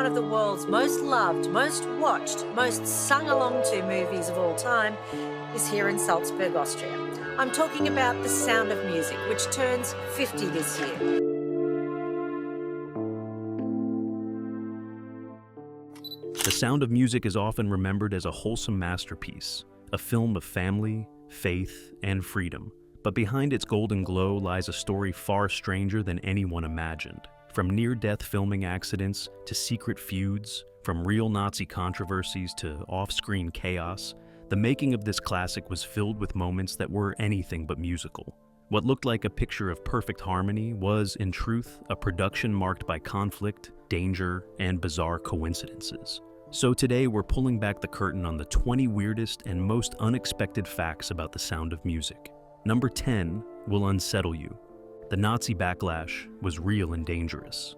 one of the world's most loved, most watched, most sung along to movies of all time is here in Salzburg, Austria. I'm talking about The Sound of Music, which turns 50 this year. The Sound of Music is often remembered as a wholesome masterpiece, a film of family, faith, and freedom. But behind its golden glow lies a story far stranger than anyone imagined. From near-death filming accidents to secret feuds, from real Nazi controversies to off-screen chaos, the making of this classic was filled with moments that were anything but musical. What looked like a picture of perfect harmony was, in truth, a production marked by conflict, danger, and bizarre coincidences. So today we're pulling back the curtain on the 20 weirdest and most unexpected facts about The Sound of Music. Number 10 will unsettle you. The Nazi backlash was real and dangerous.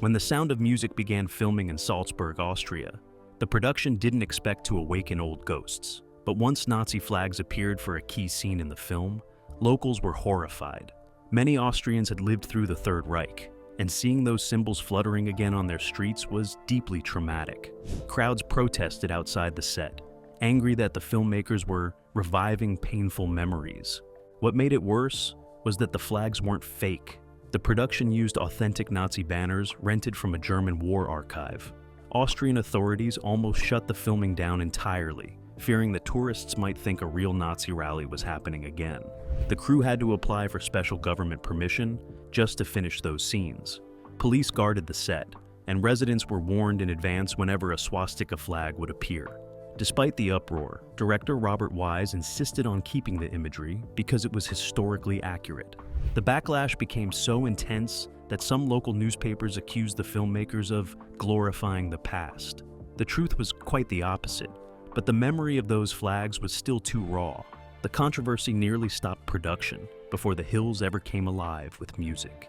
When The Sound of Music began filming in Salzburg, Austria, the production didn't expect to awaken old ghosts. But once Nazi flags appeared for a key scene in the film, locals were horrified. Many Austrians had lived through the Third Reich, and seeing those symbols fluttering again on their streets was deeply traumatic. Crowds protested outside the set, angry that the filmmakers were reviving painful memories. What made it worse was that the flags weren't fake. The production used authentic Nazi banners rented from a German war archive. Austrian authorities almost shut the filming down entirely, fearing that tourists might think a real Nazi rally was happening again. The crew had to apply for special government permission just to finish those scenes. Police guarded the set, and residents were warned in advance whenever a swastika flag would appear. Despite the uproar, director Robert Wise insisted on keeping the imagery because it was historically accurate. The backlash became so intense that some local newspapers accused the filmmakers of glorifying the past. The truth was quite the opposite, but the memory of those flags was still too raw. The controversy nearly stopped production before the hills ever came alive with music.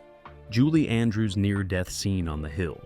Julie Andrews' near-death scene on the hill.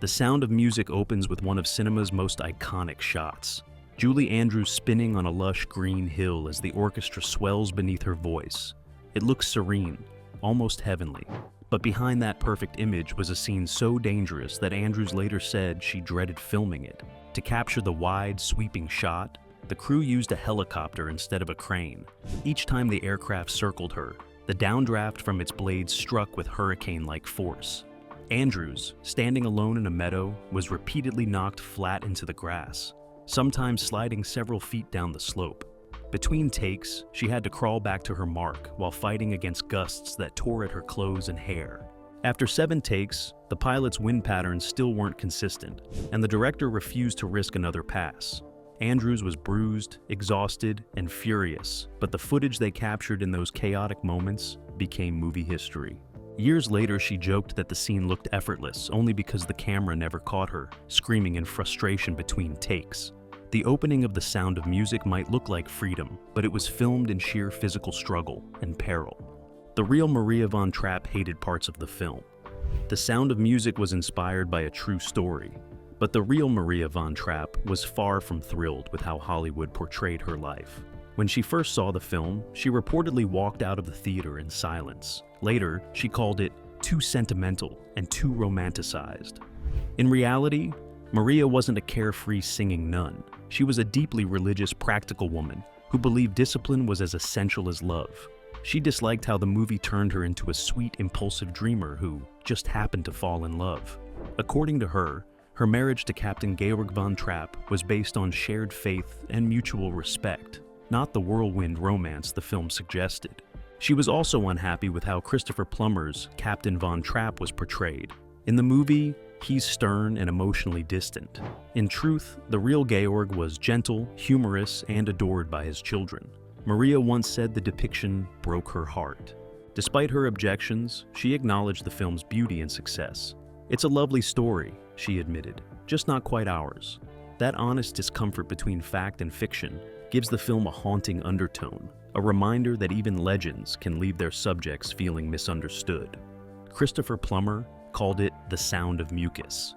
The Sound of Music opens with one of cinema's most iconic shots. Julie Andrews spinning on a lush green hill as the orchestra swells beneath her voice. It looks serene, almost heavenly. But behind that perfect image was a scene so dangerous that Andrews later said she dreaded filming it. To capture the wide, sweeping shot, the crew used a helicopter instead of a crane. Each time the aircraft circled her, the downdraft from its blades struck with hurricane-like force. Andrews, standing alone in a meadow, was repeatedly knocked flat into the grass, sometimes sliding several feet down the slope. Between takes, she had to crawl back to her mark while fighting against gusts that tore at her clothes and hair. After 7 takes, the pilot's wind patterns still weren't consistent, and the director refused to risk another pass. Andrews was bruised, exhausted, and furious, but the footage they captured in those chaotic moments became movie history. Years later, she joked that the scene looked effortless only because the camera never caught her, screaming in frustration between takes. The opening of The Sound of Music might look like freedom, but it was filmed in sheer physical struggle and peril. The real Maria von Trapp hated parts of the film. The Sound of Music was inspired by a true story, but the real Maria von Trapp was far from thrilled with how Hollywood portrayed her life. When she first saw the film, she reportedly walked out of the theater in silence. Later, she called it too sentimental and too romanticized. In reality, Maria wasn't a carefree singing nun. She was a deeply religious, practical woman who believed discipline was as essential as love. She disliked how the movie turned her into a sweet, impulsive dreamer who just happened to fall in love. According to her, her marriage to Captain Georg von Trapp was based on shared faith and mutual respect, not the whirlwind romance the film suggested. She was also unhappy with how Christopher Plummer's Captain von Trapp was portrayed. In the movie, he's stern and emotionally distant. In truth, the real Georg was gentle, humorous, and adored by his children. Maria once said the depiction broke her heart. Despite her objections, she acknowledged the film's beauty and success. "It's a lovely story," she admitted, "just not quite ours." That honest discomfort between fact and fiction gives the film a haunting undertone, a reminder that even legends can leave their subjects feeling misunderstood. Christopher Plummer called it the sound of mucus.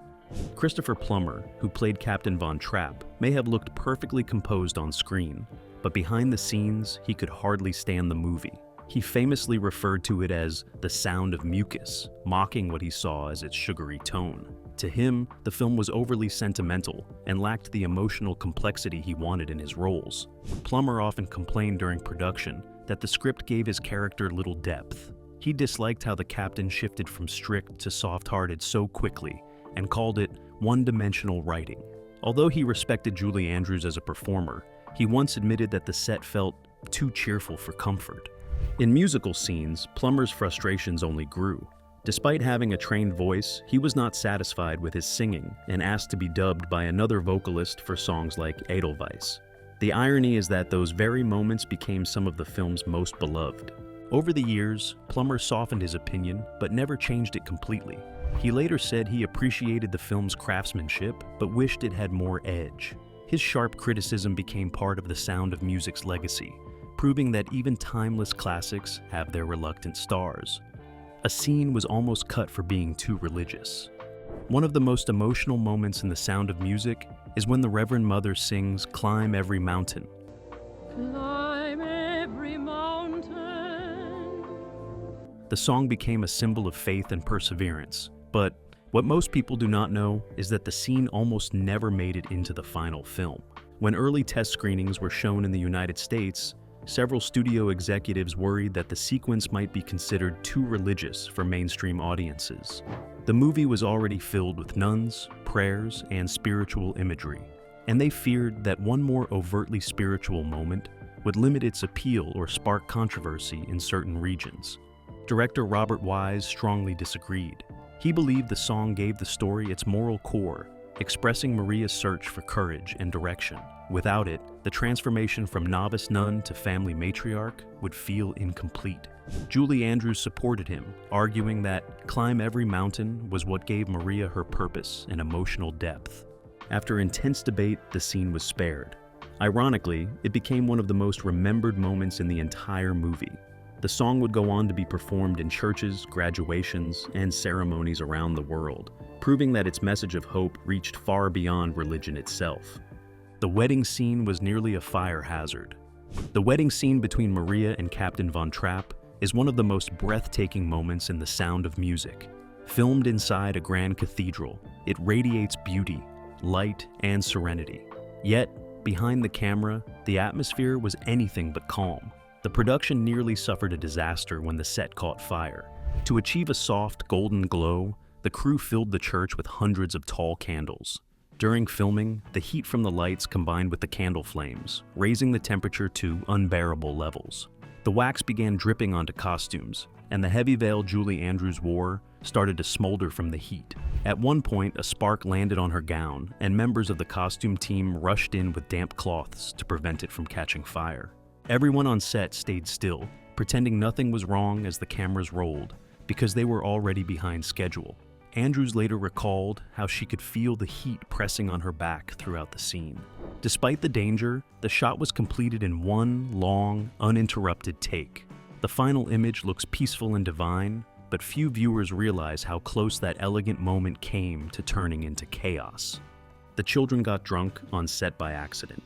Christopher Plummer, who played Captain von Trapp, may have looked perfectly composed on screen, but behind the scenes, he could hardly stand the movie. He famously referred to it as the sound of mucus, mocking what he saw as its sugary tone. To him, the film was overly sentimental and lacked the emotional complexity he wanted in his roles. Plummer often complained during production that the script gave his character little depth. He disliked how the captain shifted from strict to soft-hearted so quickly and called it one-dimensional writing. Although he respected Julie Andrews as a performer, he once admitted that the set felt too cheerful for comfort. In musical scenes, Plummer's frustrations only grew. Despite having a trained voice, he was not satisfied with his singing and asked to be dubbed by another vocalist for songs like Edelweiss. The irony is that those very moments became some of the film's most beloved. Over the years, Plummer softened his opinion, but never changed it completely. He later said he appreciated the film's craftsmanship, but wished it had more edge. His sharp criticism became part of the Sound of Music's legacy, proving that even timeless classics have their reluctant stars. A scene was almost cut for being too religious. One of the most emotional moments in The Sound of Music is when the Reverend Mother sings "Climb Every Mountain." Climb every mountain. The song became a symbol of faith and perseverance, but what most people do not know is that the scene almost never made it into the final film. When early test screenings were shown in the United States, several studio executives worried that the sequence might be considered too religious for mainstream audiences. The movie was already filled with nuns, prayers, and spiritual imagery, and they feared that one more overtly spiritual moment would limit its appeal or spark controversy in certain regions. Director Robert Wise strongly disagreed. He believed the song gave the story its moral core, expressing Maria's search for courage and direction. Without it, the transformation from novice nun to family matriarch would feel incomplete. Julie Andrews supported him, arguing that "Climb Every Mountain" was what gave Maria her purpose and emotional depth. After intense debate, the scene was spared. Ironically, it became one of the most remembered moments in the entire movie. The song would go on to be performed in churches, graduations, and ceremonies around the world, proving that its message of hope reached far beyond religion itself. The wedding scene was nearly a fire hazard. The wedding scene between Maria and Captain Von Trapp is one of the most breathtaking moments in The Sound of Music. Filmed inside a grand cathedral, it radiates beauty, light, and serenity. Yet, behind the camera, the atmosphere was anything but calm. The production nearly suffered a disaster when the set caught fire. To achieve a soft, golden glow, the crew filled the church with hundreds of tall candles. During filming, the heat from the lights combined with the candle flames, raising the temperature to unbearable levels. The wax began dripping onto costumes, and the heavy veil Julie Andrews wore started to smolder from the heat. At one point, a spark landed on her gown, and members of the costume team rushed in with damp cloths to prevent it from catching fire. Everyone on set stayed still, pretending nothing was wrong as the cameras rolled, because they were already behind schedule. Andrews later recalled how she could feel the heat pressing on her back throughout the scene. Despite the danger, the shot was completed in one long, uninterrupted take. The final image looks peaceful and divine, but few viewers realize how close that elegant moment came to turning into chaos. The children got drunk on set by accident.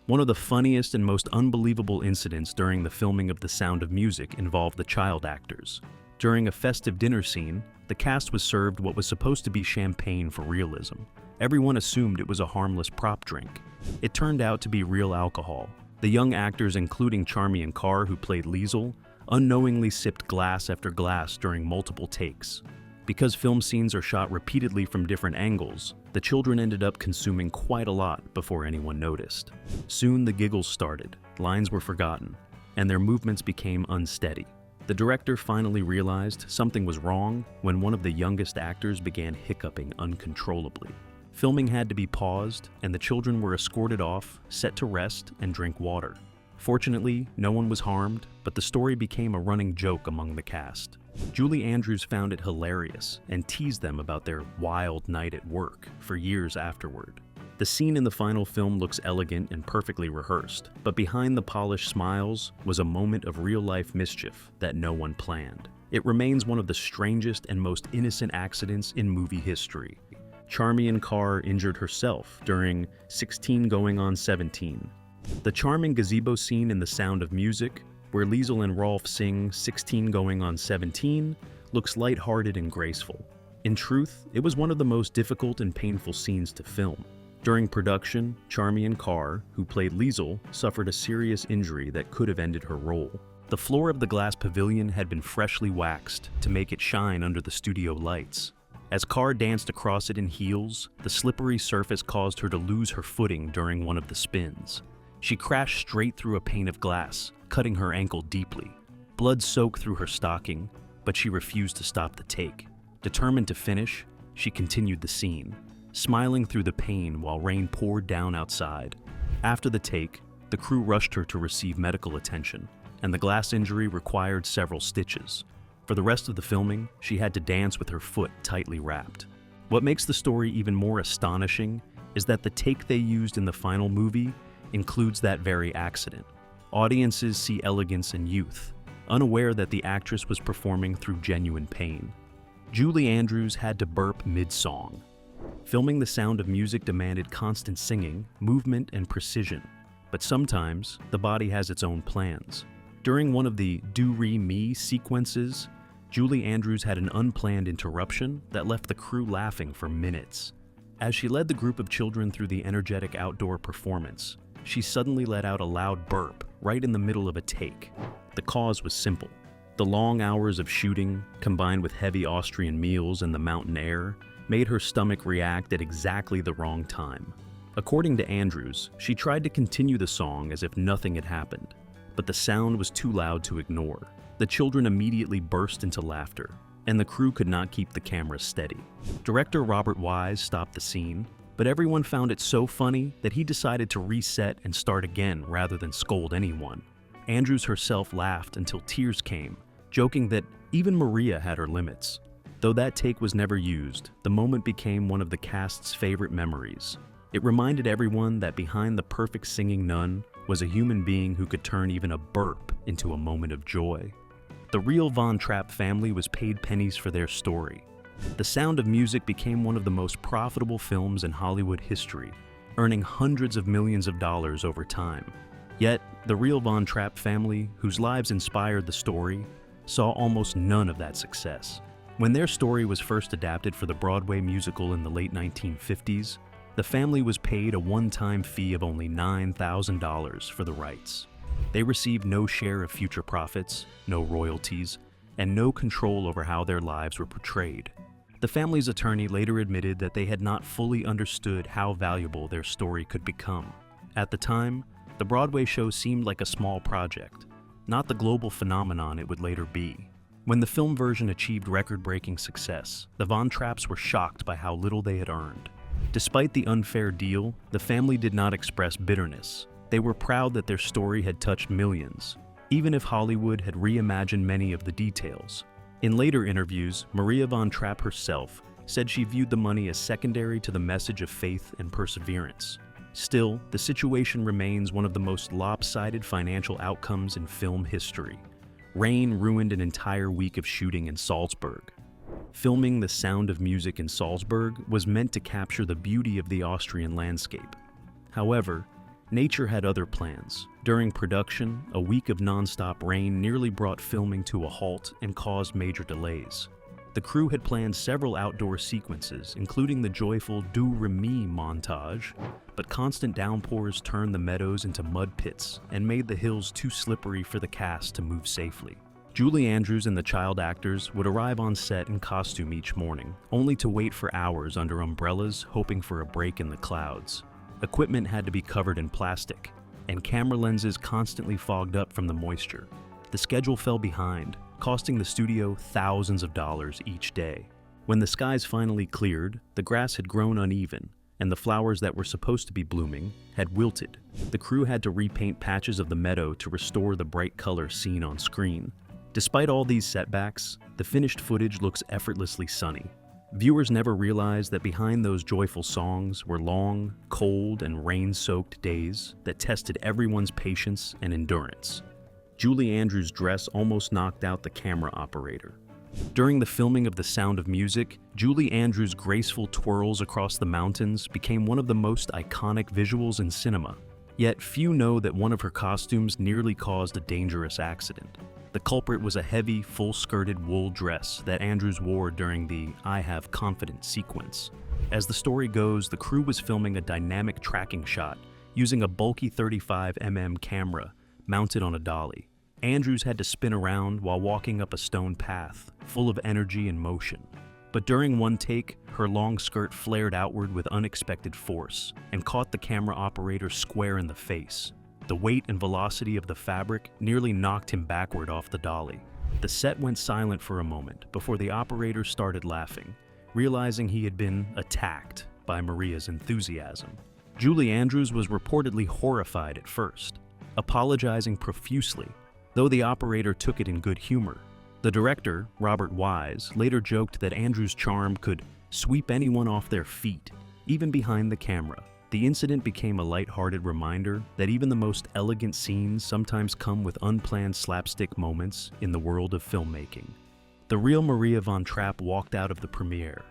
One of the funniest and most unbelievable incidents during the filming of The Sound of Music involved the child actors. During a festive dinner scene, the cast was served what was supposed to be champagne for realism. Everyone assumed it was a harmless prop drink. It turned out to be real alcohol. The young actors, including Charmian Carr, who played Liesel, unknowingly sipped glass after glass during multiple takes. Because film scenes are shot repeatedly from different angles, the children ended up consuming quite a lot before anyone noticed. Soon the giggles started, lines were forgotten, and their movements became unsteady. The director finally realized something was wrong when one of the youngest actors began hiccuping uncontrollably. Filming had to be paused, and the children were escorted off, set to rest and drink water. Fortunately, no one was harmed, but the story became a running joke among the cast. Julie Andrews found it hilarious and teased them about their wild night at work for years afterward. The scene in the final film looks elegant and perfectly rehearsed, but behind the polished smiles was a moment of real-life mischief that no one planned. It remains one of the strangest and most innocent accidents in movie history. Charmian Carr injured herself during 16 going on 17. The charming gazebo scene in The Sound of Music, where Liesel and Rolf sing 16 going on 17, looks lighthearted and graceful. In truth, it was one of the most difficult and painful scenes to film. During production, Charmian Carr, who played Liesl, suffered a serious injury that could have ended her role. The floor of the glass pavilion had been freshly waxed to make it shine under the studio lights. As Carr danced across it in heels, the slippery surface caused her to lose her footing during one of the spins. She crashed straight through a pane of glass, cutting her ankle deeply. Blood soaked through her stocking, but she refused to stop the take. Determined to finish, she continued the scene, smiling through the pain while rain poured down outside. After the take, the crew rushed her to receive medical attention, and the glass injury required several stitches. For the rest of the filming, she had to dance with her foot tightly wrapped. What makes the story even more astonishing is that the take they used in the final movie includes that very accident. Audiences see elegance and youth, unaware that the actress was performing through genuine pain. Julie Andrews had to burp mid-song. Filming The Sound of Music demanded constant singing, movement, and precision, but sometimes the body has its own plans. During one of the do-re-mi sequences, Julie Andrews had an unplanned interruption that left the crew laughing for minutes. As she led the group of children through the energetic outdoor performance, she suddenly let out a loud burp right in the middle of a take. The cause was simple. The long hours of shooting, combined with heavy Austrian meals and the mountain air, made her stomach react at exactly the wrong time. According to Andrews, she tried to continue the song as if nothing had happened, but the sound was too loud to ignore. The children immediately burst into laughter, and the crew could not keep the camera steady. Director Robert Wise stopped the scene, but everyone found it so funny that he decided to reset and start again rather than scold anyone. Andrews herself laughed until tears came, joking that even Maria had her limits. Though that take was never used, the moment became one of the cast's favorite memories. It reminded everyone that behind the perfect singing nun was a human being who could turn even a burp into a moment of joy. The real Von Trapp family was paid pennies for their story. The Sound of Music became one of the most profitable films in Hollywood history, earning hundreds of millions of dollars over time. Yet, the real Von Trapp family, whose lives inspired the story, saw almost none of that success. When their story was first adapted for the Broadway musical in the late 1950s, the family was paid a one-time fee of only $9,000 for the rights. They received no share of future profits, no royalties, and no control over how their lives were portrayed. The family's attorney later admitted that they had not fully understood how valuable their story could become. At the time, the Broadway show seemed like a small project, not the global phenomenon it would later be. When the film version achieved record-breaking success, the Von Trapps were shocked by how little they had earned. Despite the unfair deal, the family did not express bitterness. They were proud that their story had touched millions, even if Hollywood had reimagined many of the details. In later interviews, Maria Von Trapp herself said she viewed the money as secondary to the message of faith and perseverance. Still, the situation remains one of the most lopsided financial outcomes in film history. Rain ruined an entire week of shooting in Salzburg. Filming The Sound of Music in Salzburg was meant to capture the beauty of the Austrian landscape. However, nature had other plans. During production, a week of non-stop rain nearly brought filming to a halt and caused major delays. The crew had planned several outdoor sequences, including the joyful do-re-mi montage, but constant downpours turned the meadows into mud pits and made the hills too slippery for the cast to move safely. Julie Andrews and the child actors would arrive on set in costume each morning, only to wait for hours under umbrellas, hoping for a break in the clouds. Equipment had to be covered in plastic, and camera lenses constantly fogged up from the moisture. The schedule fell behind, costing the studio thousands of dollars each day. When the skies finally cleared, the grass had grown uneven, and the flowers that were supposed to be blooming had wilted. The crew had to repaint patches of the meadow to restore the bright color seen on screen. Despite all these setbacks, the finished footage looks effortlessly sunny. Viewers never realized that behind those joyful songs were long, cold, and rain-soaked days that tested everyone's patience and endurance. Julie Andrews' dress almost knocked out the camera operator. During the filming of The Sound of Music, Julie Andrews' graceful twirls across the mountains became one of the most iconic visuals in cinema. Yet few know that one of her costumes nearly caused a dangerous accident. The culprit was a heavy, full-skirted wool dress that Andrews wore during the "I Have Confidence" sequence. As the story goes, the crew was filming a dynamic tracking shot using a bulky 35mm camera mounted on a dolly. Andrews had to spin around while walking up a stone path, full of energy and motion. But during one take, her long skirt flared outward with unexpected force and caught the camera operator square in the face. The weight and velocity of the fabric nearly knocked him backward off the dolly. The set went silent for a moment before the operator started laughing, realizing he had been attacked by Maria's enthusiasm. Julie Andrews was reportedly horrified at first, apologizing profusely, though the operator took it in good humor. The director, Robert Wise, later joked that Andrews' charm could sweep anyone off their feet, even behind the camera. The incident became a lighthearted reminder that even the most elegant scenes sometimes come with unplanned slapstick moments in the world of filmmaking. The real Maria von Trapp walked out of the premiere.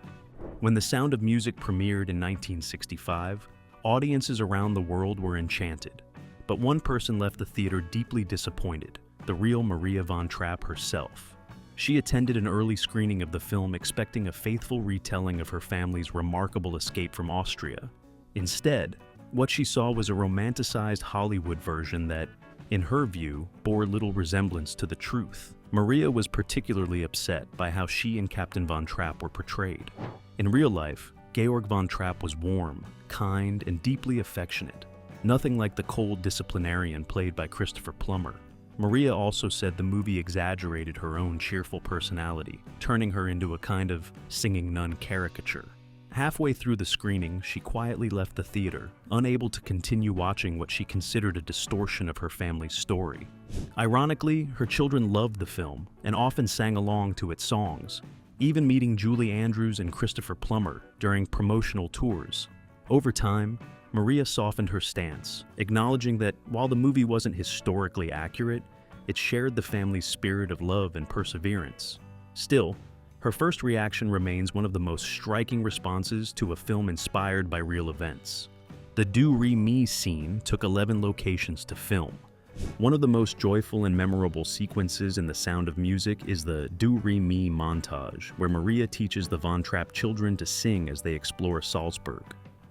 When The Sound of Music premiered in 1965, audiences around the world were enchanted. But one person left the theater deeply disappointed, the real Maria von Trapp herself. She attended an early screening of the film expecting a faithful retelling of her family's remarkable escape from Austria. Instead, what she saw was a romanticized Hollywood version that, in her view, bore little resemblance to the truth. Maria was particularly upset by how she and Captain von Trapp were portrayed. In real life, Georg von Trapp was warm, kind, and deeply affectionate, nothing like the cold disciplinarian played by Christopher Plummer. Maria also said the movie exaggerated her own cheerful personality, turning her into a kind of singing nun caricature. Halfway through the screening, she quietly left the theater, unable to continue watching what she considered a distortion of her family's story. Ironically, her children loved the film and often sang along to its songs, even meeting Julie Andrews and Christopher Plummer during promotional tours. Over time, Maria softened her stance, acknowledging that while the movie wasn't historically accurate, it shared the family's spirit of love and perseverance. Still, her first reaction remains one of the most striking responses to a film inspired by real events. The Do-Re-Mi scene took 11 locations to film. One of the most joyful and memorable sequences in The Sound of Music is the Do-Re-Mi montage, where Maria teaches the Von Trapp children to sing as they explore Salzburg.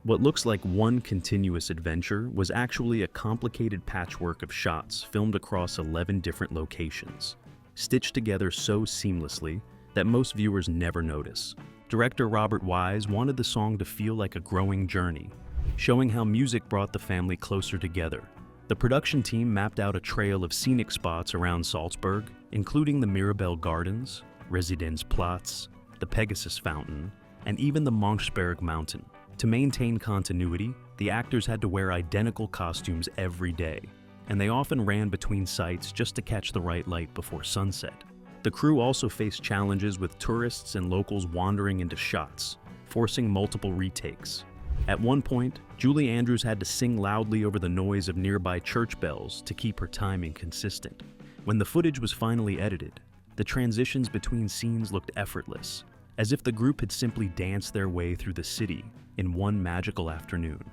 What looks like one continuous adventure was actually a complicated patchwork of shots filmed across 11 different locations, stitched together so seamlessly that most viewers never notice. Director Robert Wise wanted the song to feel like a growing journey, showing how music brought the family closer together. The production team mapped out a trail of scenic spots around Salzburg, including the Mirabell Gardens, Residenzplatz, the Pegasus Fountain, and even the Monchsberg Mountain. To maintain continuity, the actors had to wear identical costumes every day, and they often ran between sites just to catch the right light before sunset. The crew also faced challenges with tourists and locals wandering into shots, forcing multiple retakes. At one point, Julie Andrews had to sing loudly over the noise of nearby church bells to keep her timing consistent. When the footage was finally edited, the transitions between scenes looked effortless, as if the group had simply danced their way through the city in one magical afternoon.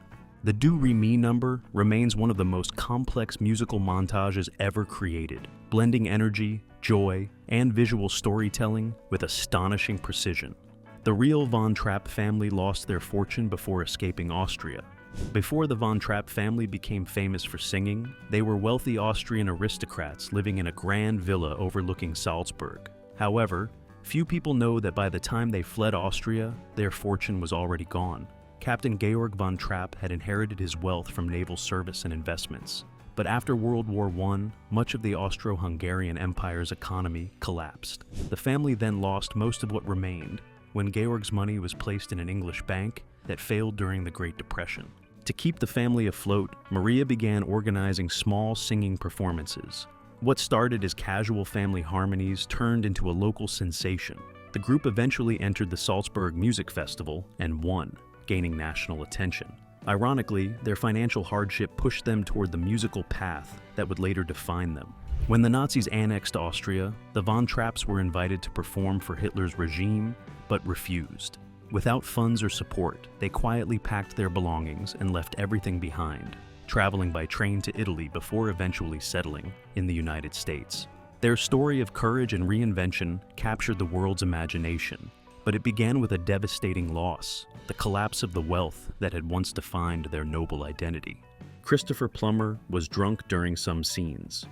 The Do-Re-Mi number remains one of the most complex musical montages ever created, blending energy, joy, and visual storytelling with astonishing precision. The real Von Trapp family lost their fortune before escaping Austria. Before the Von Trapp family became famous for singing, they were wealthy Austrian aristocrats living in a grand villa overlooking Salzburg. However, few people know that by the time they fled Austria, their fortune was already gone. Captain Georg von Trapp had inherited his wealth from naval service and investments. But after World War I, much of the Austro-Hungarian Empire's economy collapsed. The family then lost most of what remained when Georg's money was placed in an English bank that failed during the Great Depression. To keep the family afloat, Maria began organizing small singing performances. What started as casual family harmonies turned into a local sensation. The group eventually entered the Salzburg Music Festival and won, gaining national attention. Ironically, their financial hardship pushed them toward the musical path that would later define them. When the Nazis annexed Austria, the Von Trapps were invited to perform for Hitler's regime, but refused. Without funds or support, they quietly packed their belongings and left everything behind, traveling by train to Italy before eventually settling in the United States. Their story of courage and reinvention captured the world's imagination, but it began with a devastating loss, the collapse of the wealth that had once defined their noble identity. Christopher Plummer was drunk during some scenes.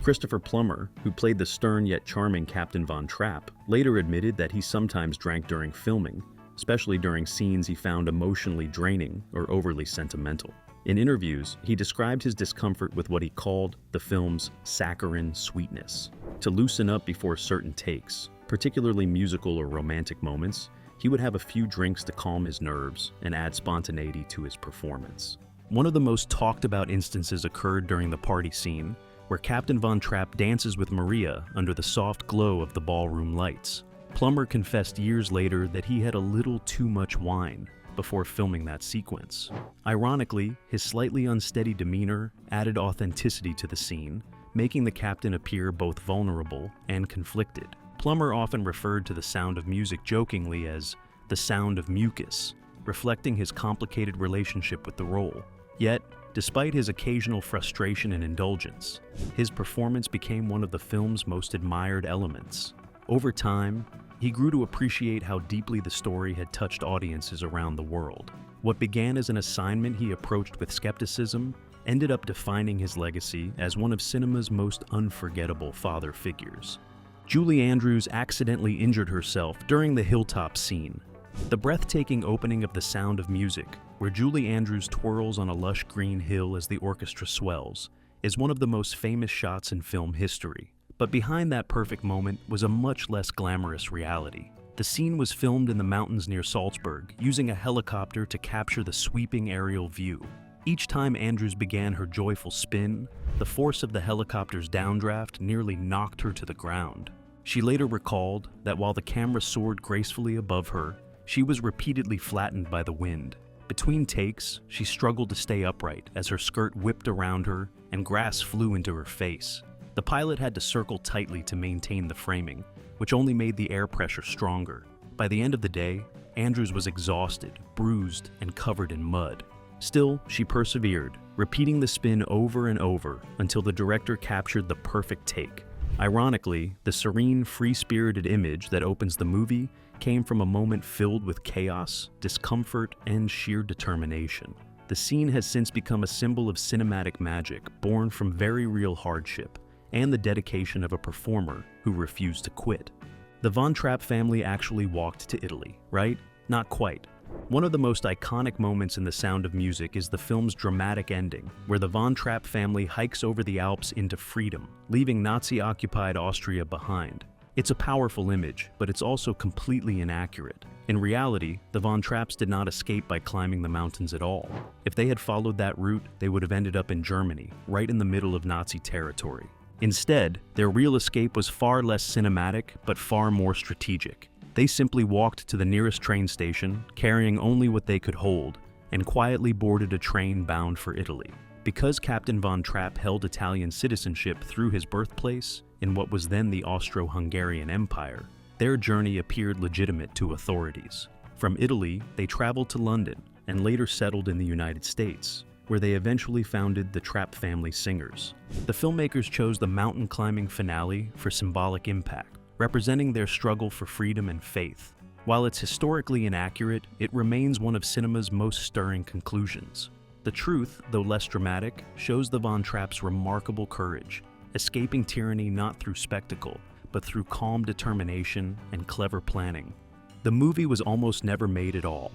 Christopher Plummer, who played the stern yet charming Captain Von Trapp, later admitted that he sometimes drank during filming, especially during scenes he found emotionally draining or overly sentimental. In interviews, he described his discomfort with what he called the film's saccharine sweetness. To loosen up before certain takes, particularly musical or romantic moments, he would have a few drinks to calm his nerves and add spontaneity to his performance. One of the most talked about instances occurred during the party scene, where Captain Von Trapp dances with Maria under the soft glow of the ballroom lights. Plummer confessed years later that he had a little too much wine before filming that sequence. Ironically, his slightly unsteady demeanor added authenticity to the scene, making the captain appear both vulnerable and conflicted. Plummer often referred to the sound of music jokingly as the sound of mucus, reflecting his complicated relationship with the role. Yet, despite his occasional frustration and indulgence, his performance became one of the film's most admired elements. Over time, he grew to appreciate how deeply the story had touched audiences around the world. What began as an assignment he approached with skepticism ended up defining his legacy as one of cinema's most unforgettable father figures. Julie Andrews accidentally injured herself during the Hilltop scene. The breathtaking opening of The Sound of Music, where Julie Andrews twirls on a lush green hill as the orchestra swells, is one of the most famous shots in film history. But behind that perfect moment was a much less glamorous reality. The scene was filmed in the mountains near Salzburg, using a helicopter to capture the sweeping aerial view. Each time Andrews began her joyful spin, the force of the helicopter's downdraft nearly knocked her to the ground. She later recalled that while the camera soared gracefully above her, she was repeatedly flattened by the wind. Between takes, she struggled to stay upright as her skirt whipped around her and grass flew into her face. The pilot had to circle tightly to maintain the framing, which only made the air pressure stronger. By the end of the day, Andrews was exhausted, bruised, and covered in mud. Still, she persevered, repeating the spin over and over until the director captured the perfect take. Ironically, the serene, free-spirited image that opens the movie came from a moment filled with chaos, discomfort, and sheer determination. The scene has since become a symbol of cinematic magic born from very real hardship and the dedication of a performer who refused to quit. The Von Trapp family actually walked to Italy, right? Not quite. One of the most iconic moments in The Sound of Music is the film's dramatic ending, where the Von Trapp family hikes over the Alps into freedom, leaving Nazi-occupied Austria behind. It's a powerful image, but it's also completely inaccurate. In reality, the Von Trapps did not escape by climbing the mountains at all. If they had followed that route, they would have ended up in Germany, right in the middle of Nazi territory. Instead, their real escape was far less cinematic, but far more strategic. They simply walked to the nearest train station, carrying only what they could hold, and quietly boarded a train bound for Italy. Because Captain Von Trapp held Italian citizenship through his birthplace, in what was then the Austro-Hungarian Empire, their journey appeared legitimate to authorities. From Italy, they traveled to London and later settled in the United States, where they eventually founded the Trapp Family Singers. The filmmakers chose the mountain climbing finale for symbolic impact, representing their struggle for freedom and faith. While it's historically inaccurate, it remains one of cinema's most stirring conclusions. The truth, though less dramatic, shows the Von Trapps' remarkable courage, escaping tyranny not through spectacle, but through calm determination and clever planning. The movie was almost never made at all.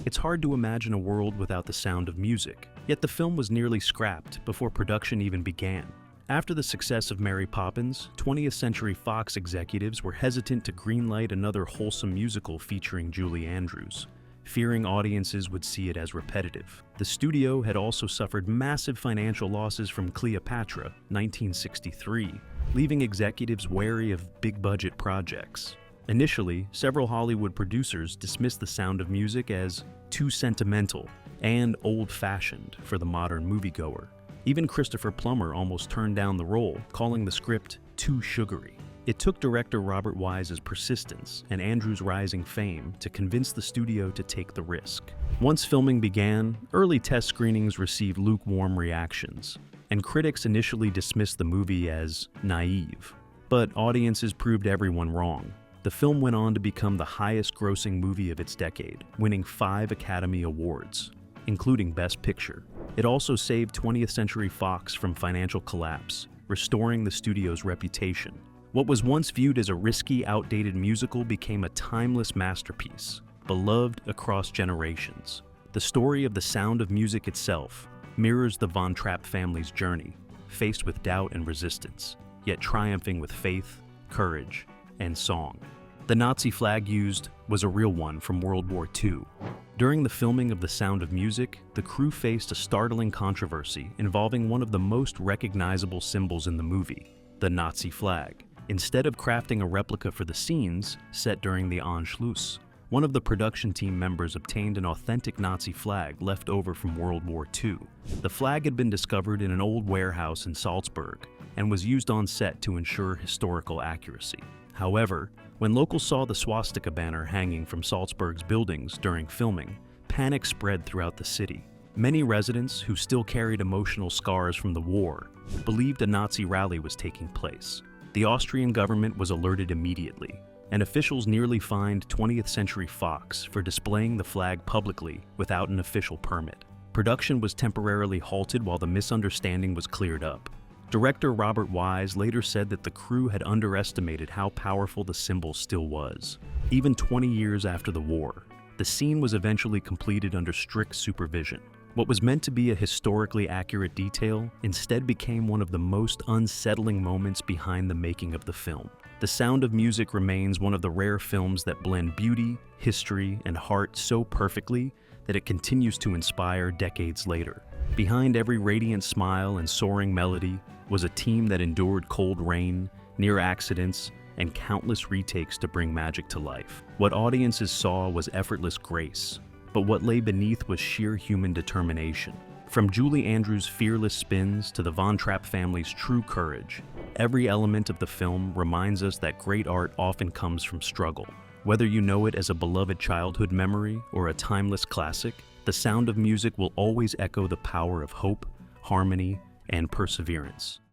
It's hard to imagine a world without The Sound of Music, yet the film was nearly scrapped before production even began. After the success of Mary Poppins, 20th Century Fox executives were hesitant to greenlight another wholesome musical featuring Julie Andrews, fearing audiences would see it as repetitive. The studio had also suffered massive financial losses from Cleopatra, 1963, leaving executives wary of big-budget projects. Initially, several Hollywood producers dismissed The Sound of Music as too sentimental and old-fashioned for the modern moviegoer. Even Christopher Plummer almost turned down the role, calling the script too sugary. It took director Robert Wise's persistence and Andrews' rising fame to convince the studio to take the risk. Once filming began, early test screenings received lukewarm reactions, and critics initially dismissed the movie as naive. But audiences proved everyone wrong. The film went on to become the highest-grossing movie of its decade, winning 5 Academy Awards, including Best Picture. It also saved 20th Century Fox from financial collapse, restoring the studio's reputation. What was once viewed as a risky, outdated musical became a timeless masterpiece, beloved across generations. The story of The Sound of Music itself mirrors the Von Trapp family's journey, faced with doubt and resistance, yet triumphing with faith, courage, and song. The Nazi flag used was a real one from World War II. During the filming of The Sound of Music, the crew faced a startling controversy involving one of the most recognizable symbols in the movie, the Nazi flag. Instead of crafting a replica for the scenes set during the Anschluss, one of the production team members obtained an authentic Nazi flag left over from World War II. The flag had been discovered in an old warehouse in Salzburg and was used on set to ensure historical accuracy. However, when locals saw the swastika banner hanging from Salzburg's buildings during filming, panic spread throughout the city. Many residents, who still carried emotional scars from the war, believed a Nazi rally was taking place. The Austrian government was alerted immediately, and officials nearly fined 20th Century Fox for displaying the flag publicly without an official permit. Production was temporarily halted while the misunderstanding was cleared up. Director Robert Wise later said that the crew had underestimated how powerful the symbol still was. Even 20 years after the war, the scene was eventually completed under strict supervision. What was meant to be a historically accurate detail instead became one of the most unsettling moments behind the making of the film. The Sound of Music remains one of the rare films that blend beauty, history, and heart so perfectly that it continues to inspire decades later. Behind every radiant smile and soaring melody was a team that endured cold rain, near accidents, and countless retakes to bring magic to life. What audiences saw was effortless grace, but what lay beneath was sheer human determination. From Julie Andrews' fearless spins to the Von Trapp family's true courage, every element of the film reminds us that great art often comes from struggle. Whether you know it as a beloved childhood memory or a timeless classic, The Sound of Music will always echo the power of hope, harmony, and perseverance.